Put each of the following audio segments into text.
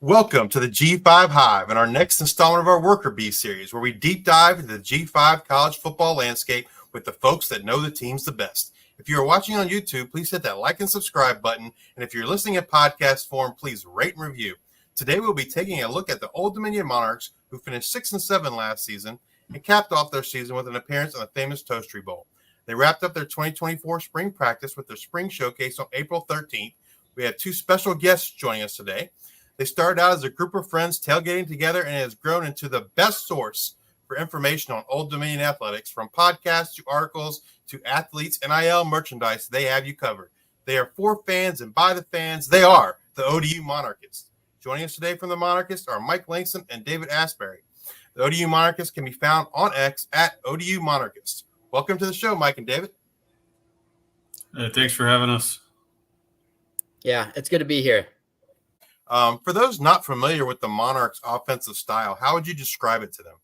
Welcome to the G5 Hive and our next installment of our Worker Bee series, where we deep dive into the G5 college football landscape with the folks that know the teams the best. If you are watching on YouTube, please hit that like and subscribe button. And if you're listening in podcast form, please rate and review. Today, we'll be taking a look at the Old Dominion Monarchs, who finished 6-7 last season and capped off their season with an appearance on the famous Toastery Bowl. They wrapped up their 2024 spring practice with their spring showcase on April 13th. We have two special guests joining us today. They started out as a group of friends tailgating together, and it has grown into the best source for information on Old Dominion athletics. From podcasts to articles to athletes, NIL merchandise, they have you covered. They are for fans and by the fans. They are the ODU Monarchists. Joining us today from the Monarchists are Mike Langston and David Asbury. The ODU Monarchists can be found on X at ODU Monarchists. Welcome to the show, Mike and David. Thanks for having us. Yeah, it's good to be here. For those not familiar with the Monarchs' offensive style, how would you describe it to them?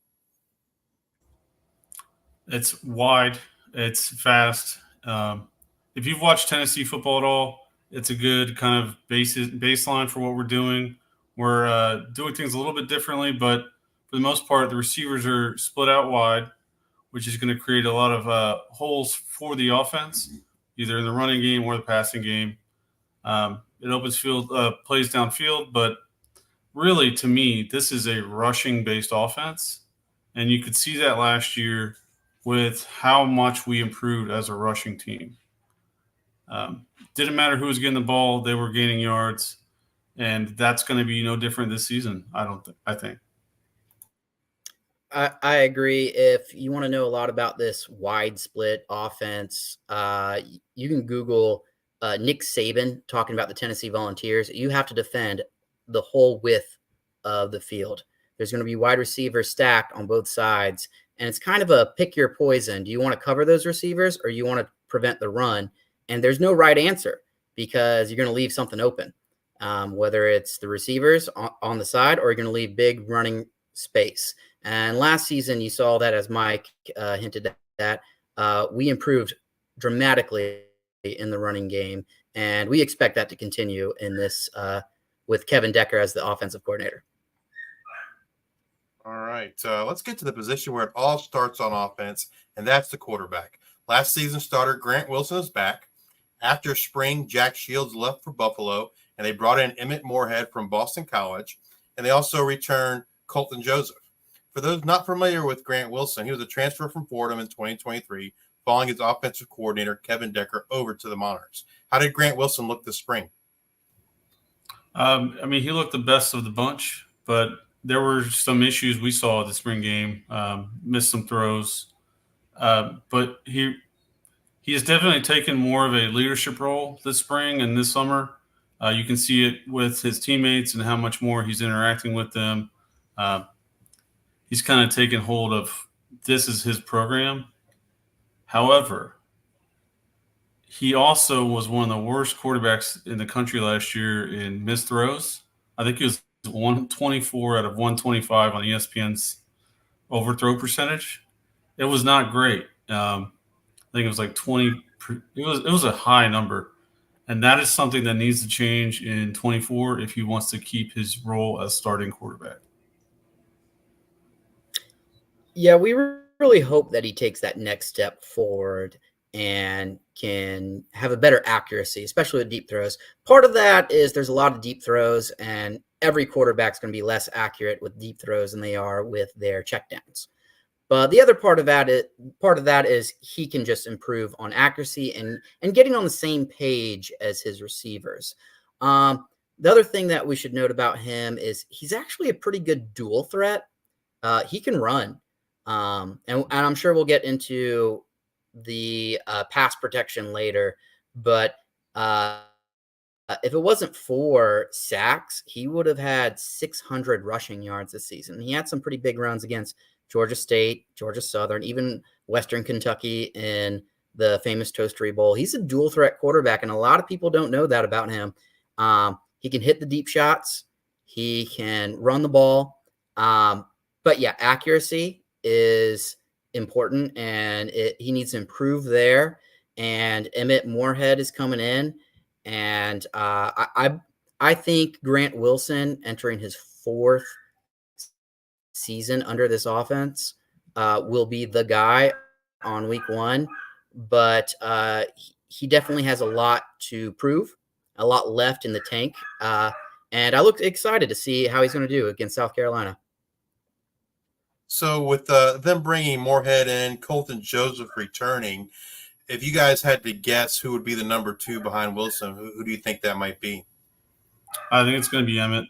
It's wide. It's fast. If you've watched Tennessee football at all, it's a good kind of baseline for what we're doing. We're doing things a little bit differently, but for the most part, the receivers are split out wide, which is going to create a lot of holes for the offense, either in the running game or the passing game. It opens field, plays downfield, but really, to me, this is a rushing-based offense, and you could see that last year with how much we improved as a rushing team. Didn't matter who was getting the ball; they were gaining yards, and that's going to be no different this season. I think. I agree. If you want to know a lot about this wide split offense, you can Google Nick Saban talking about the Tennessee Volunteers. You have to defend the whole width of the field. There's going to be wide receivers stacked on both sides, and it's kind of a pick your poison. Do you want to cover those receivers or you want to prevent the run? And there's no right answer because you're going to leave something open, whether it's the receivers on the side or you're going to leave big running space. And last season, you saw that, as Mike hinted at, we improved dramatically in the running game, and we expect that to continue in this with Kevin Decker as the offensive coordinator. All right, let's get to the position where it all starts on offense, and that's the quarterback. Last season starter Grant Wilson is back. After spring, Jack Shields left for Buffalo, and they brought in Emmett Moorhead from Boston College, and they also returned Colton Joseph. For those not familiar with Grant Wilson, he was a transfer from Fordham in 2023, following his offensive coordinator, Kevin Decker, over to the Monarchs. How did Grant Wilson look this spring? He looked the best of the bunch, but there were some issues we saw at the spring game, missed some throws. But he has definitely taken more of a leadership role this spring and this summer. You can see it with his teammates and how much more he's interacting with them. He's kind of taken hold of this is his program. However, he also was one of the worst quarterbacks in the country last year in missed throws. I think he was 124 out of 125 on ESPN's overthrow percentage. It was not great. I think it was like 20. It was a high number, and that is something that needs to change in 24 if he wants to keep his role as starting quarterback. Yeah, we really hope that he takes that next step forward and can have a better accuracy, especially with deep throws. Part of that is there's a lot of deep throws, and every quarterback's going to be less accurate with deep throws than they are with their checkdowns. But the other part of that is he can just improve on accuracy and getting on the same page as his receivers. The other thing that we should note about him is he's actually a pretty good dual threat. He can run. And I'm sure we'll get into the pass protection later, but if it wasn't for sacks, he would have had 600 rushing yards this season. He had some pretty big runs against Georgia State, Georgia Southern, even Western Kentucky in the famous Toastery Bowl. He's a dual threat quarterback, and a lot of people don't know that about him. He can hit the deep shots. He can run the ball. But yeah, accuracy is important, and he needs to improve there. And Emmett Moorhead is coming in, and I I think Grant Wilson entering his 4th season under this offense will be the guy on week 1, but he definitely has a lot to prove, a lot left in the tank, and I look excited to see how he's going to do against South Carolina. So with them bringing Moorhead in, Colton Joseph returning, if you guys had to guess who would be the number 2 behind Wilson, who do you think that might be? I think it's going to be Emmett.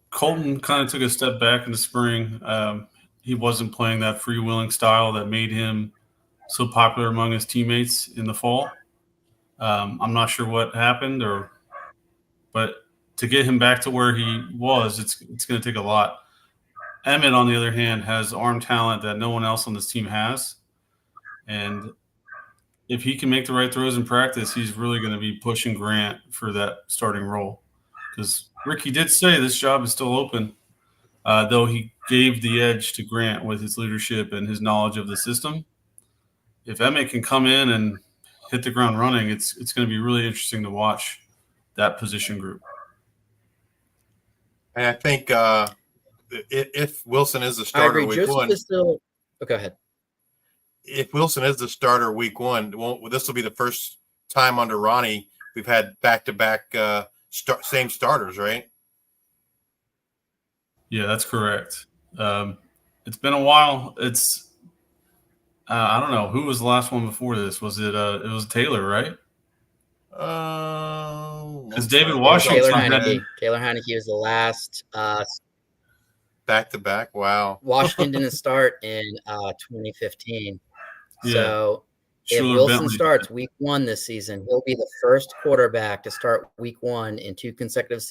Colton kind of took a step back in the spring. He wasn't playing that freewheeling style that made him so popular among his teammates in the fall. I'm not sure what happened, but to get him back to where he was, it's going to take a lot. Emmett, on the other hand, has arm talent that no one else on this team has, and if he can make the right throws in practice, he's really going to be pushing Grant for that starting role. Because Ricky did say this job is still open, though he gave the edge to Grant with his leadership and his knowledge of the system. If Emmett can come in and hit the ground running, it's going to be really interesting to watch that position group. And I think if Wilson is the I starter agree. week Joseph 1, is still. Oh, go ahead. if Wilson is the starter week 1, this will be the first time under Ronnie we've had back-to-back same starters, right? Yeah, that's correct. It's been a while. It's I don't know who was the last one before this. Was it? It was Taylor, right? Because David Washington Taylor Heineke was the last. Back-to-back. Wow. Washington didn't start in 2015. Yeah. So if Schuler Wilson Bentley starts week 1 this season, he'll be the first quarterback to start week 1 in 2 consecutive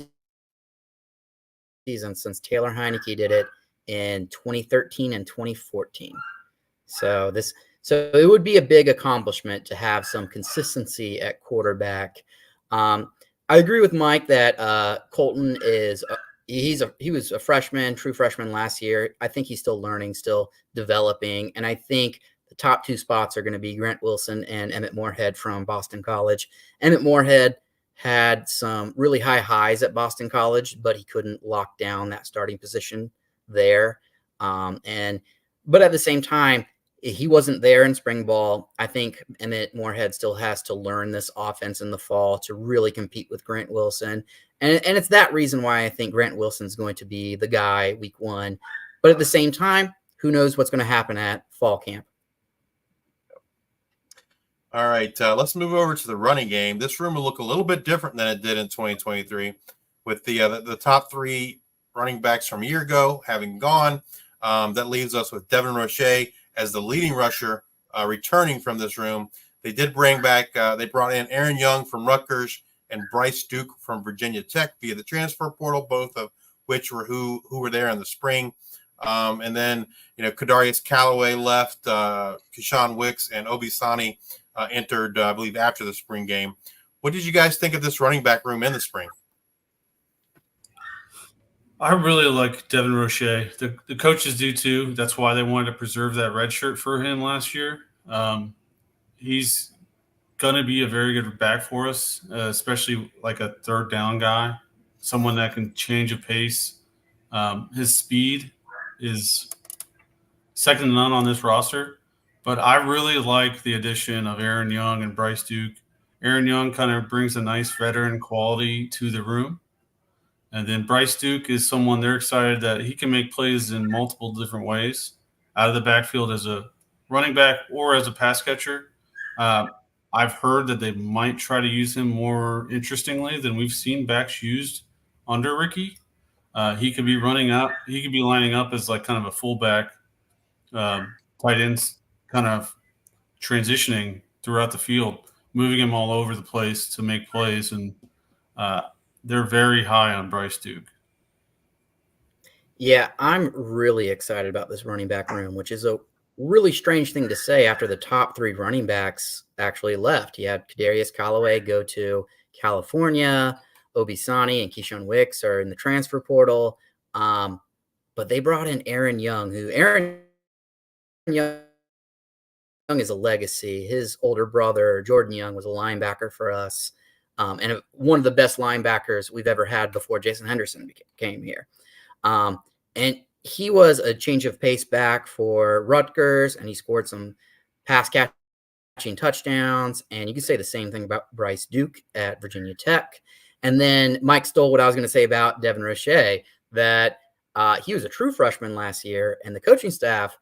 seasons since Taylor Heineke did it in 2013 and 2014. So it would be a big accomplishment to have some consistency at quarterback. I agree with Mike that Colton is he was a freshman, true freshman last year. I think he's still learning, still developing, and I think the top 2 spots are going to be Grant Wilson and Emmett Moorhead from Boston College. Emmett Moorhead had some really high highs at Boston College, but he couldn't lock down that starting position there. But at the same time, he wasn't there in spring ball. I think Emmett Moorhead still has to learn this offense in the fall to really compete with Grant Wilson. And it's that reason why I think Grant Wilson's going to be the guy week 1. But at the same time, who knows what's going to happen at fall camp. All right, let's move over to the running game. This room will look a little bit different than it did in 2023 with the top 3 running backs from a year ago having gone. That leaves us with Devin Roche as the leading rusher returning from this room. They did bring back, they brought in Aaron Young from Rutgers and Bryce Duke from Virginia Tech via the transfer portal, both of which were who were there in the spring. And then, Kadarius Callaway left, Keyshawn Wicks and Obisani entered, I believe, after the spring game. What did you guys think of this running back room in the spring? I really like Devin Roche. The coaches do too. That's why they wanted to preserve that red shirt for him last year. He's going to be a very good back for us, especially like a third down guy, someone that can change a pace. His speed is second to none on this roster, but I really like the addition of Aaron Young and Bryce Duke. Aaron Young kind of brings a nice veteran quality to the room. And then Bryce Duke is someone they're excited that he can make plays in multiple different ways out of the backfield as a running back or as a pass catcher. I've heard that they might try to use him more interestingly than we've seen backs used under Ricky. He could be running up. He could be lining up as like kind of a fullback, tight ends, kind of transitioning throughout the field, moving him all over the place to make plays. And they're very high on Bryce Duke. Yeah, I'm really excited about this running back room, which is a really strange thing to say after the top 3 running backs actually left. You had Kadarius Callaway go to California, Obisani and Keyshawn Wicks are in the transfer portal. But they brought in Aaron Young, Aaron Young is a legacy. His older brother, Jordan Young, was a linebacker for us. and one of the best linebackers we've ever had before Jason Henderson came here. And he was a change of pace back for Rutgers, and he scored some pass catching touchdowns. And you can say the same thing about Bryce Duke at Virginia Tech. And then Mike stole what I was going to say about Devin Roche, that he was a true freshman last year, and the coaching staff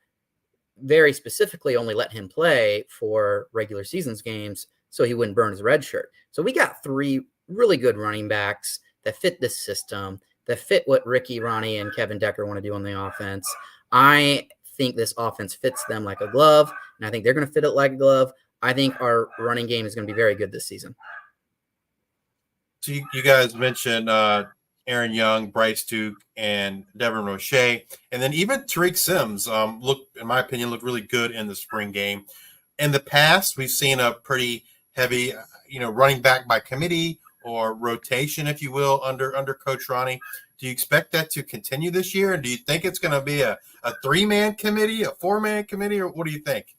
very specifically only let him play for regular seasons games so he wouldn't burn his red shirt. So we got 3 really good running backs that fit this system, that fit what Ricky, Ronnie, and Kevin Decker want to do on the offense. I think this offense fits them like a glove, and I think they're going to fit it like a glove. I think our running game is going to be very good this season. So you guys mentioned Aaron Young, Bryce Duke, and Devin Roche, and then even Tariq Sims looked, in my opinion, looked really good in the spring game. In the past, we've seen a pretty heavy, running back by committee or rotation, if you will, under Coach Ronnie. Do you expect that to continue this year? And do you think it's going to be a 3-man committee, a 4-man committee, or what do you think?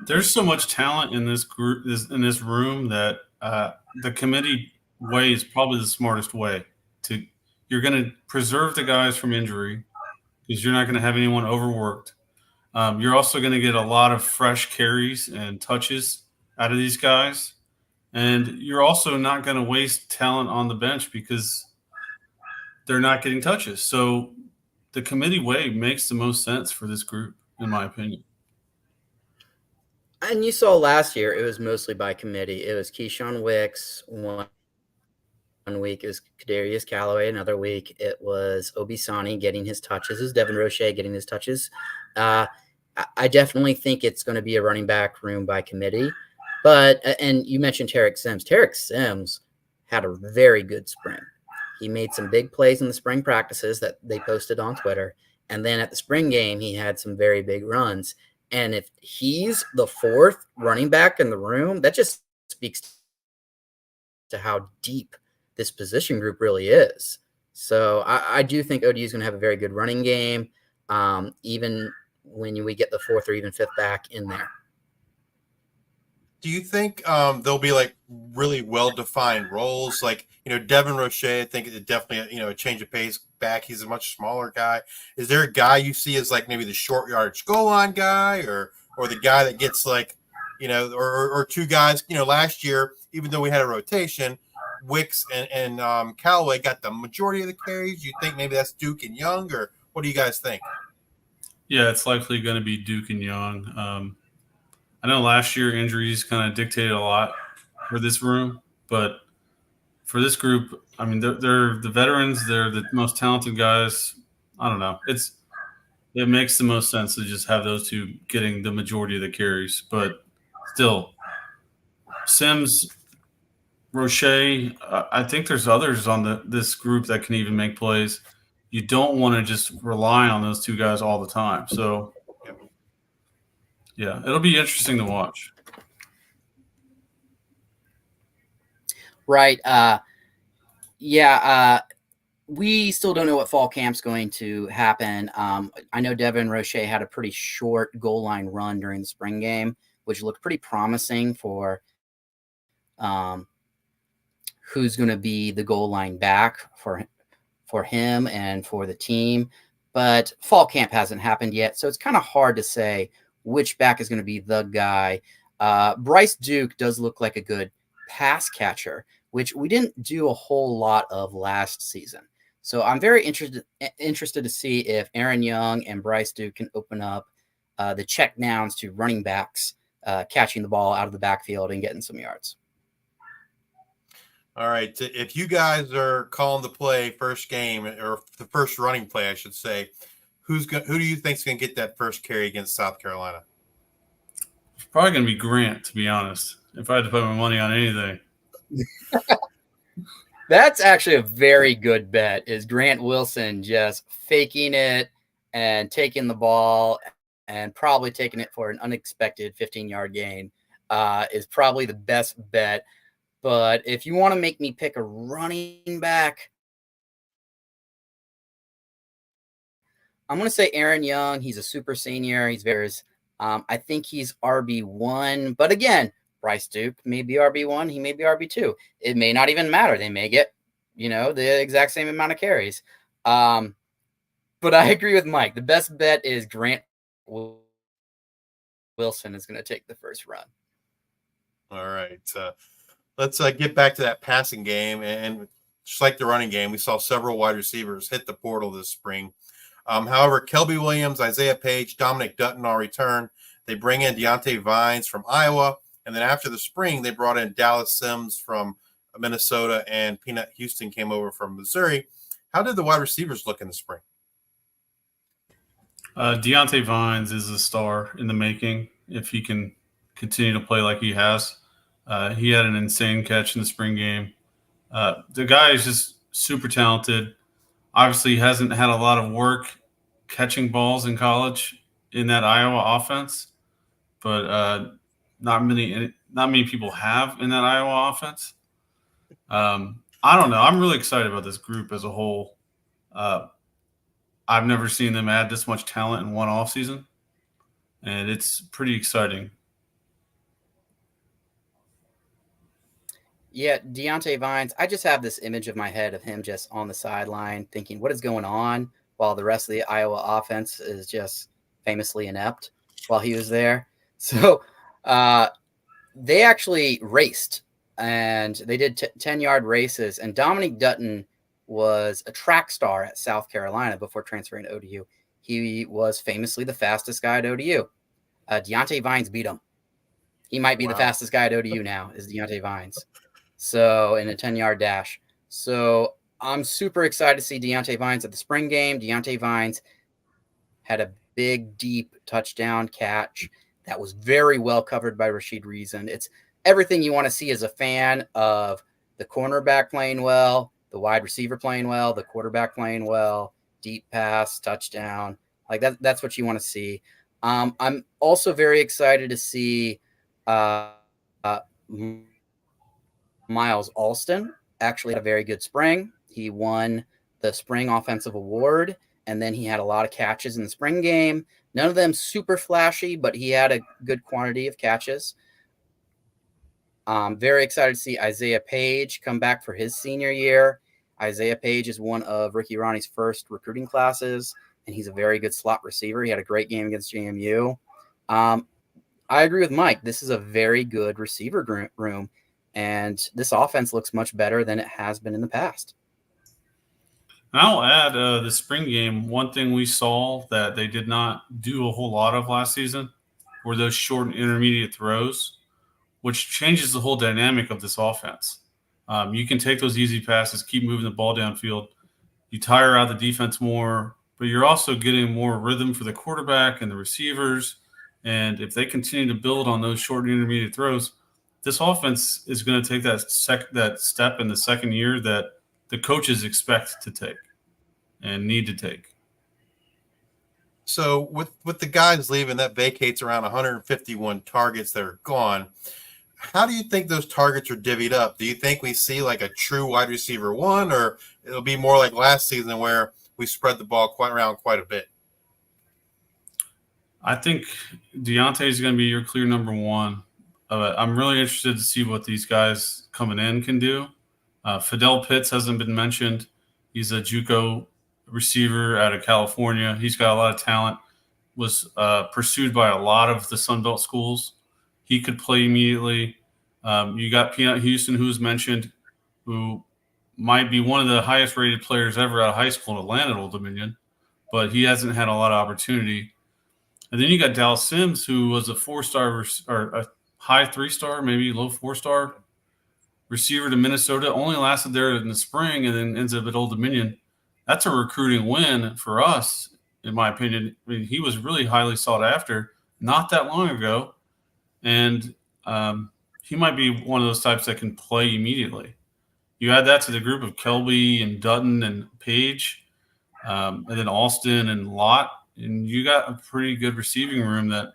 There's so much talent in this group, in this room, that the committee way is probably the smartest way. You're going to preserve the guys from injury because you're not going to have anyone overworked. You're also going to get a lot of fresh carries and touches out of these guys. And you're also not going to waste talent on the bench because they're not getting touches. So the committee way makes the most sense for this group, in my opinion. And you saw last year, it was mostly by committee. It was Keyshawn Wicks one week, it was Kadarius Callaway another week, it was Obisani getting his touches, it was Devin Roche getting his touches. I definitely think it's going to be a running back room by committee. But, and you mentioned Tariq Sims. Tariq Sims had a very good spring. He made some big plays in the spring practices that they posted on Twitter. And then at the spring game, he had some very big runs. And if he's the 4th running back in the room, that just speaks to how deep this position group really is. So I do think ODU is going to have a very good running game, even when we get the 4th or even 5th back in there. Do you think there'll be like really well-defined roles? Like, Devin Roche, I think it's definitely, a change of pace back. He's a much smaller guy. Is there a guy you see as like maybe the short yardage goal line guy or the guy that gets like, or 2 guys, last year, even though we had a rotation, Wicks and Callaway got the majority of the carries. You think maybe that's Duke and Young, or what do you guys think? Yeah, it's likely going to be Duke and Young. I know last year injuries kind of dictated a lot for this room, but for this group, I mean, they're the veterans. They're the most talented guys. I don't know. It makes the most sense to just have those 2 getting the majority of the carries. But still, Sims, Roche, I think there's others on this group that can even make plays. You don't want to just rely on those 2 guys all the time. So, yeah, it'll be interesting to watch. Right. We still don't know what fall camp's going to happen. I know Devin Roche had a pretty short goal line run during the spring game, which looked pretty promising for who's going to be the goal line back for him and for the team. But fall camp hasn't happened yet, so it's kind of hard to say which back is going to be the guy. Bryce Duke does look like a good pass catcher, which we didn't do a whole lot of last season. So I'm very interested to see if Aaron Young and Bryce Duke can open up the check downs to running backs catching the ball out of the backfield and getting some yards. All right. If you guys are calling the play first game, or the first running play, I should say, who do you think is going to get that first carry against South Carolina? It's probably going to be Grant, to be honest, if I had to put my money on anything. That's actually a very good bet, is Grant Wilson just faking it and taking the ball and probably taking it for an unexpected 15-yard gain is probably the best bet. But if you want to make me pick a running back, I'm going to say Aaron Young. He's a super senior. He's very, I think he's RB1. But again, Bryce Duke may be RB1, he may be RB2. It may not even matter. They may get, the exact same amount of carries. But I agree with Mike. The best bet is Grant Wilson is going to take the first run. All right. Let's get back to that passing game. And just like the running game, we saw several wide receivers hit the portal this spring. However, Kelby Williams, Isaiah Page, Dominic Dutton all return. They bring in Deontay Vines from Iowa. And then after the spring, they brought in Dallas Sims from Minnesota, and Peanut Houston came over from Missouri. How did the wide receivers look in the spring? Deontay Vines is a star in the making if he can continue to play like he has. He had an insane catch in the spring game. The guy is just super talented. Obviously, he hasn't had a lot of work catching balls in college in that Iowa offense, but not many people have in that Iowa offense. I don't know. I'm really excited about this group as a whole. I've never seen them add this much talent in one offseason, and it's pretty exciting. Yeah, Deontay Vines, I just have this image of my head of him just on the sideline thinking, what is going on, while the rest of the Iowa offense is just famously inept while he was there. So they actually raced, and they did 10-yard races, and Dominic Dutton was a track star at South Carolina before transferring to ODU. He was famously the fastest guy at ODU. Deontay Vines beat him. He might be the fastest guy at ODU now, is Deontay Vines. So in a 10-yard dash. So I'm super excited to see Deontay Vines at the spring game. Deontay Vines had a big, deep touchdown catch that was very well covered by Rashid Reason. It's everything you want to see as a fan of the cornerback playing well, the wide receiver playing well, the quarterback playing well, deep pass, touchdown. Like that's what you want to see. I'm also very excited to see Miles Alston actually had a very good spring. He won the spring offensive award, and then he had a lot of catches in the spring game. None of them super flashy, but he had a good quantity of catches. Very excited to see Isaiah Page come back for his senior year. Isaiah Page is one of Ricky Ronnie's first recruiting classes, and he's a very good slot receiver. He had a great game against JMU. I agree with Mike. This is a very good receiver room, and this offense looks much better than it has been in the past. I'll add the spring game. One thing we saw that they did not do a whole lot of last season were those short and intermediate throws, which changes the whole dynamic of this offense. You can take those easy passes, keep moving the ball downfield. You tire out the defense more, but you're also getting more rhythm for the quarterback and the receivers. And if they continue to build on those short and intermediate throws, this offense is going to take that step in the second year that the coaches expect to take and need to take. So with the guys leaving, that vacates around 151 targets that are gone. How do you think those targets are divvied up? Do you think we see like a true wide receiver one, or it'll be more like last season where we spread the ball around quite a bit? I think Deontay is going to be your clear number one. I'm really interested to see what these guys coming in can do. Fidel Pitts hasn't been mentioned. He's a JUCO receiver out of California. He's got a lot of talent. Was pursued by a lot of the Sun Belt schools. He could play immediately. You got Peanut Houston, who's mentioned, who might be one of the highest rated players ever out of high school in Atlanta at Old Dominion, but he hasn't had a lot of opportunity. And then you got Dallas Sims, who was a 4-star or a high 3-star, maybe low 4-star receiver to Minnesota, only lasted there in the spring and then ends up at Old Dominion. That's a recruiting win for us, in my opinion. I mean, he was really highly sought after not that long ago. And he might be one of those types that can play immediately. You add that to the group of Kelby and Dutton and Page, and then Alston and Lott, and you got a pretty good receiving room that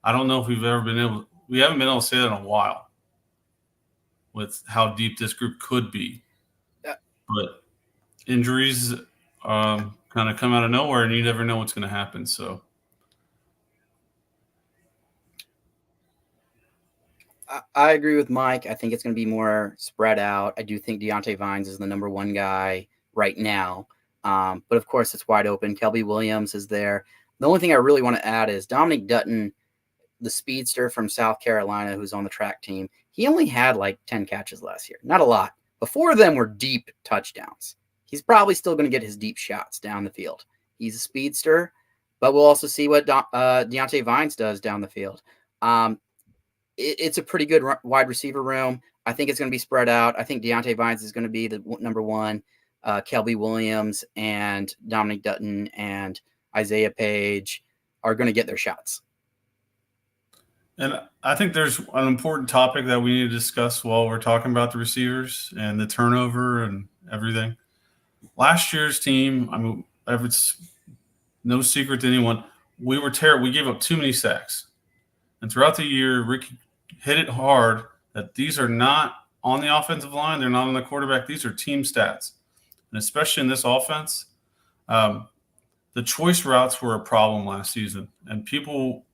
I don't know if we haven't been able to say that in a while with how deep this group could be. But injuries kind of come out of nowhere, and you never know what's going to happen. So I agree with Mike. I think it's going to be more spread out. I do think Deontay Vines is the number one guy right now. But of course, it's wide open. Kelby Williams is there. The only thing I really want to add is Dominic Dutton, the speedster from South Carolina who's on the track team. He only had like 10 catches last year. Not a lot. But 4 of them were deep touchdowns. He's probably still going to get his deep shots down the field. He's a speedster, but we'll also see what Deontay Vines does down the field. It's a pretty good wide receiver room. I think it's going to be spread out. I think Deontay Vines is going to be the number one. Kelby Williams and Dominic Dutton and Isaiah Page are going to get their shots. And I think there's an important topic that we need to discuss while we're talking about the receivers and the turnover and everything. Last year's team, I mean, it's no secret to anyone, we were terrible. We gave up too many sacks. And throughout the year, Ricky hit it hard that these are not on the offensive line. They're not on the quarterback. These are team stats. And especially in this offense, the choice routes were a problem last season. And people –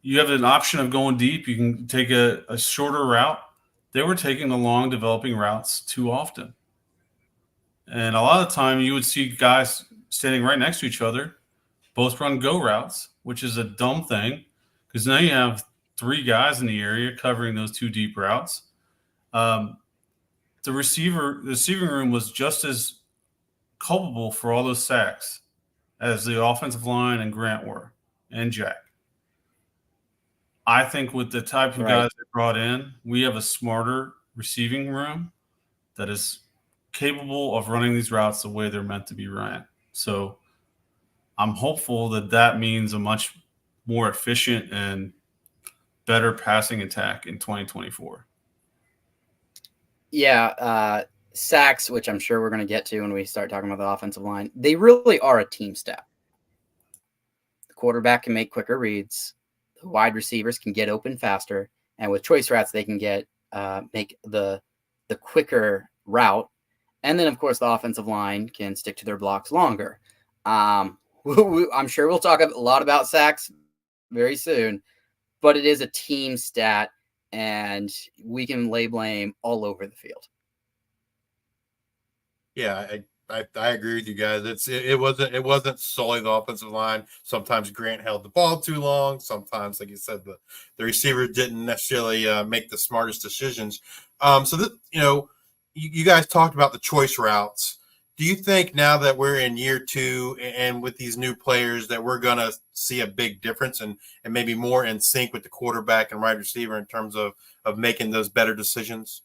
you have an option of going deep. You can take a shorter route. They were taking the long developing routes too often. And a lot of the time you would see guys standing right next to each other, both run go routes, which is a dumb thing because now you have 3 guys in the area covering those 2 deep routes. The receiving room was just as culpable for all those sacks as the offensive line and Grant were and Jack. I think with the type of guys they brought in, we have a smarter receiving room that is capable of running these routes the way they're meant to be ran. So I'm hopeful that means a much more efficient and better passing attack in 2024. Yeah, sacks, which I'm sure we're going to get to when we start talking about the offensive line, they really are a team stat. The quarterback can make quicker reads. The wide receivers can get open faster. And with choice routes, they can make the quicker route. And then, of course, the offensive line can stick to their blocks longer. I'm sure we'll talk a lot about sacks very soon, but it is a team stat, and we can lay blame all over the field. Yeah, I agree with you guys. It wasn't solely the offensive line. Sometimes Grant held the ball too long. Sometimes, like you said, the receiver didn't necessarily make the smartest decisions. So that you guys talked about the choice routes. Do you think now that we're in year 2 and with these new players that we're going to see a big difference and maybe more in sync with the quarterback and wide receiver in terms of making those better decisions?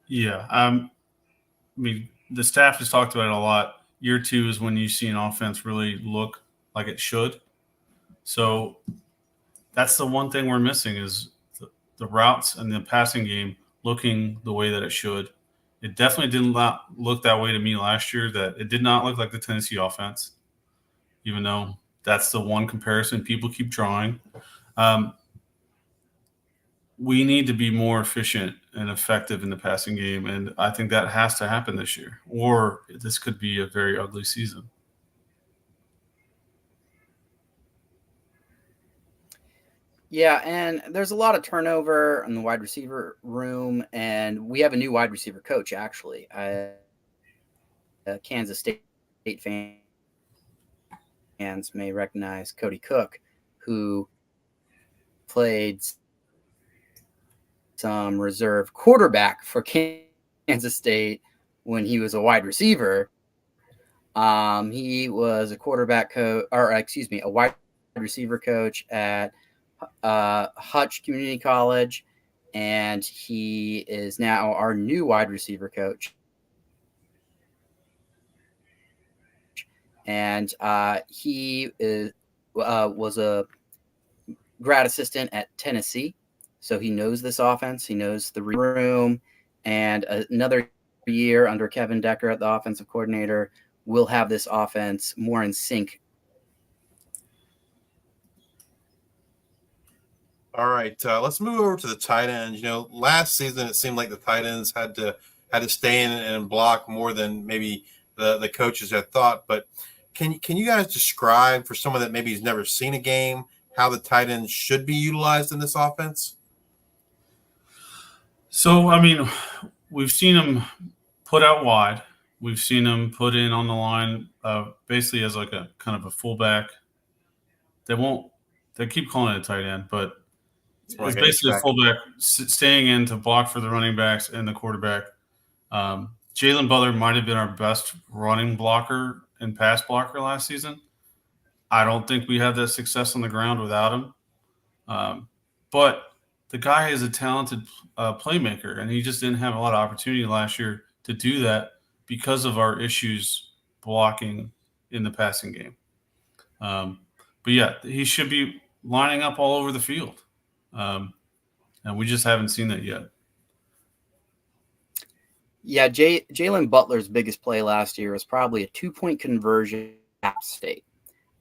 Yeah. I mean, the staff has talked about it a lot. Year 2 is when you see an offense really look like it should. So that's the one thing we're missing is the routes and the passing game looking the way that it should. It definitely did not look that way to me last year. That it did not look like the Tennessee offense, even though that's the one comparison people keep drawing. We need to be more efficient and effective in the passing game, and I think that has to happen this year, or this could be a very ugly season. Yeah, and there's a lot of turnover in the wide receiver room, and we have a new wide receiver coach, actually. Kansas State fans may recognize Cody Cook, who played some reserve quarterback for Kansas State when he was a wide receiver. He was a quarterback coach, a wide receiver coach at Hutch Community College, and he is now our new wide receiver coach. And he was a grad assistant at Tennessee, so he knows this offense. He knows the room, and another year under Kevin Decker at the offensive coordinator, we'll have this offense more in sync. All right, let's move over to the tight ends. Last season it seemed like the tight ends had to stay in and block more than maybe the coaches had thought. But can you guys describe for someone that maybe has never seen a game how the tight ends should be utilized in this offense? So, I mean, we've seen him put out wide. We've seen him put in on the line, basically as like a kind of a fullback. They keep calling it a tight end, but it's Like an basically a H-back. fullback staying in to block for the running backs and the quarterback. Jalen Butler might have been our best running blocker and pass blocker last season. I don't think we had that success on the ground without him. But the guy is a talented playmaker, and he just didn't have a lot of opportunity last year to do that because of our issues blocking in the passing game. But yeah, he should be lining up all over the field. And we just haven't seen that yet. Yeah, Jalen Butler's biggest play last year was probably a 2-point conversion at App State.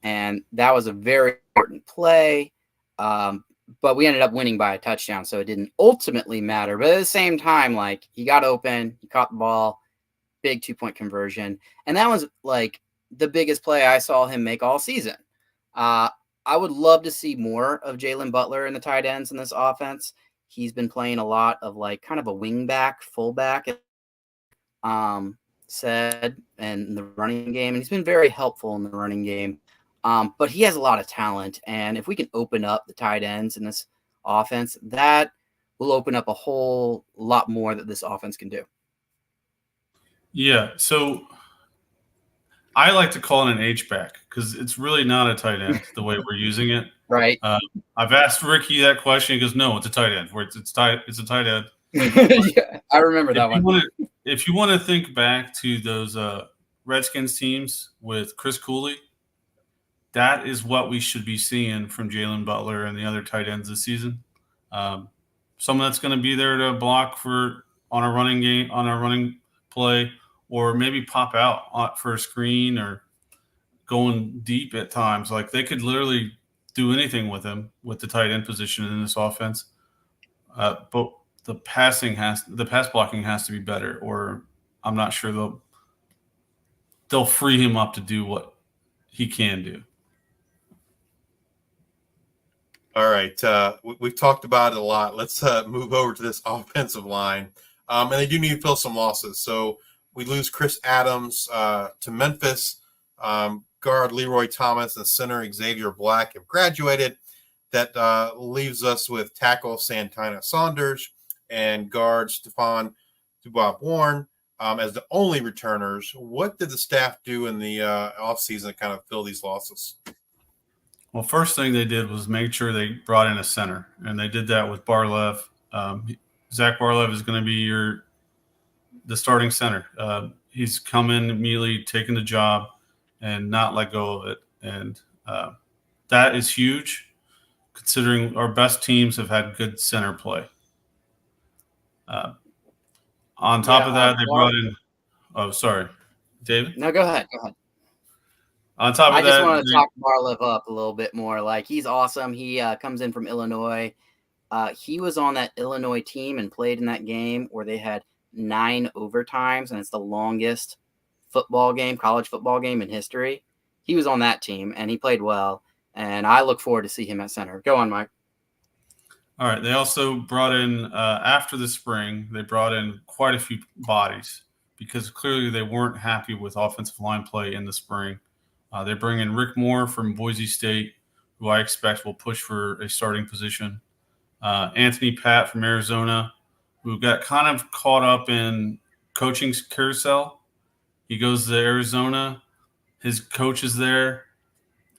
And that was a very important play. But we ended up winning by a touchdown, so it didn't ultimately matter. But at the same time, like, he got open, he caught the ball, big 2-point conversion. And that was like the biggest play I saw him make all season. I would love to see more of Jalen Butler in the tight ends in this offense. He's been playing a lot of like kind of a wingback, fullback, said, and the running game. And he's been very helpful in the running game. But he has a lot of talent. And if we can open up the tight ends in this offense, that will open up a whole lot more that this offense can do. Yeah. So I like to call it an H-back because it's really not a tight end the way we're using it. Right. I've asked Ricky that question. He goes, "No, it's a tight end. It's a tight end." Yeah, I remember that one. If you want to think back to those Redskins teams with Chris Cooley, that is what we should be seeing from Jalen Butler and the other tight ends this season. Someone that's going to be there to block on a running play, or maybe pop out for a screen or going deep at times. Like, they could literally do anything with him with the tight end position in this offense. But the pass blocking has to be better, or I'm not sure they'll free him up to do what he can do. All right. We've talked about it a lot. Let's move over to this offensive line. And they do need to fill some losses. So we lose Chris Adams to Memphis. Guard Leroy Thomas and center Xavier Black have graduated. That leaves us with tackle Santana Saunders and guard Stephon Dubois-Bourne as the only returners. What did the staff do in the offseason to kind of fill these losses? Well, first thing they did was make sure they brought in a center, and they did that with Barlev. Zach Barlev is going to be the starting center. He's come in immediately, taken the job, and not let go of it. And that is huge, considering our best teams have had good center play. On top of that, they brought in – oh, sorry. David? No, go ahead. On top of that, I just want to talk Barlev up a little bit more. Like, he's awesome. He comes in from Illinois. He was on that Illinois team and played in that game where they had 9 overtimes, and it's the longest college football game in history. He was on that team, and he played well, and I look forward to see him at center. Go on, Mike. All right. They also brought in, after the spring, they brought in quite a few bodies because clearly they weren't happy with offensive line play in the spring. They bring in Rick Moore from Boise State, who I expect will push for a starting position. Anthony Pat from Arizona, who got kind of caught up in coaching carousel. He goes to Arizona. His coach is there.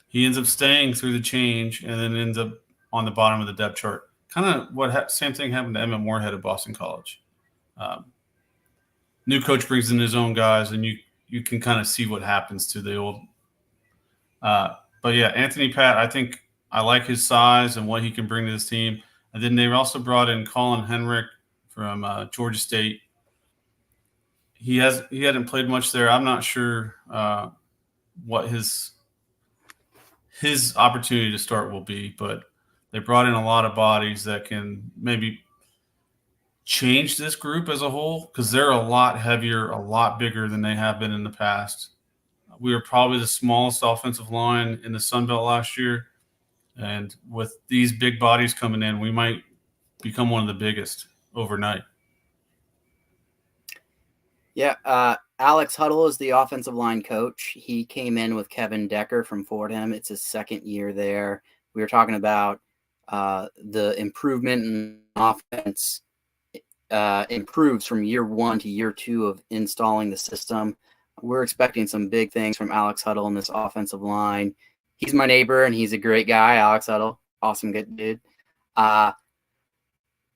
He ends up staying through the change and then ends up on the bottom of the depth chart. Kind of same thing happened to Emmett Moorhead at Boston College. New coach brings in his own guys, and you can kind of see what happens to the old. But yeah, Anthony Pat, I think I like his size and what he can bring to this team. And then they also brought in Colin Henrik from Georgia State. He hadn't played much there. I'm not sure what his opportunity to start will be, but they brought in a lot of bodies that can maybe change this group as a whole because they're a lot heavier, a lot bigger than they have been in the past. We were probably the smallest offensive line in the Sun Belt last year, And with these big bodies coming in, we might become one of the biggest overnight. Yeah, Alex Huddle is the offensive line coach. He came in with Kevin Decker from Fordham. It's his second year there. We were talking about the improvement in offense improves from year 1 to year 2 of installing the system. We're expecting some big things from Alex Huddle in this offensive line. He's my neighbor, and he's a great guy, Alex Huddle. Awesome good dude.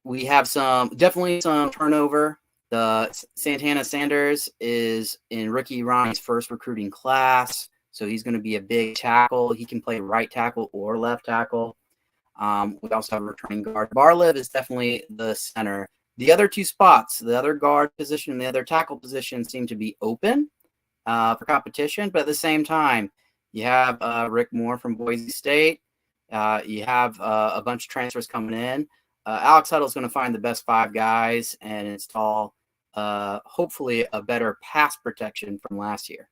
We have definitely some turnover. The Santana Sanders is in rookie Ronnie's first recruiting class, so he's going to be a big tackle. He can play right tackle or left tackle. We also have a returning guard. Barliv is definitely the center. The other two spots, the other guard position and the other tackle position, seem to be open for competition. But at the same time, you have Rick Moore from Boise State. You have a bunch of transfers coming in. Alex Huddle is going to find the best 5 guys and install hopefully a better pass protection from last year.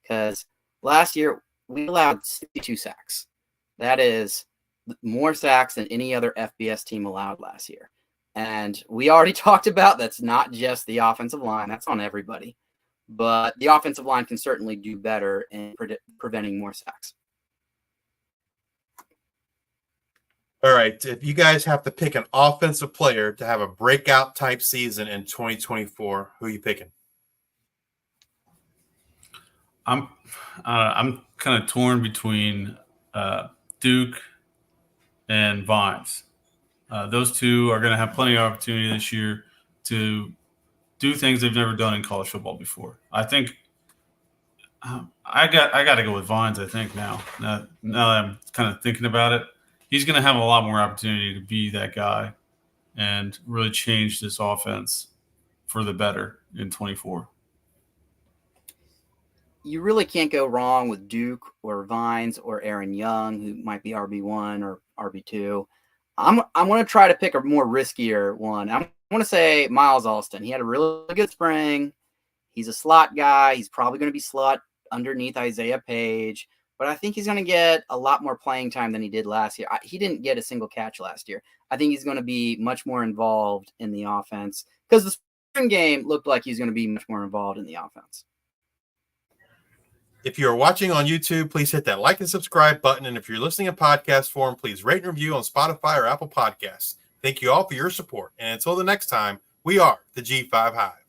Because last year we allowed 62 sacks. That is more sacks than any other FBS team allowed last year. And we already talked about that's not just the offensive line. That's on everybody. But the offensive line can certainly do better in preventing more sacks. All right. If you guys have to pick an offensive player to have a breakout type season in 2024, who are you picking? I'm kind of torn between Duke and Vines. Those two are going to have plenty of opportunity this year to do things they've never done in college football before. I think I got to go with Vines. I think now that I'm kind of thinking about it, he's going to have a lot more opportunity to be that guy and really change this offense for the better in 24. You really can't go wrong with Duke or Vines or Aaron Young, who might be RB1 or RB2. I'm going to try to pick a more riskier one. I'm going to say Miles Alston. He had a really good spring. He's a slot guy. He's probably going to be slot underneath Isaiah Page, but I think he's going to get a lot more playing time than he did last year. He didn't get a single catch last year. I think he's going to be much more involved in the offense because the spring game looked like he's going to be much more involved in the offense. If you are watching on YouTube, please hit that like and subscribe button. And if you're listening in podcast form, please rate and review on Spotify or Apple Podcasts. Thank you all for your support. And until the next time, we are the G5 Hive.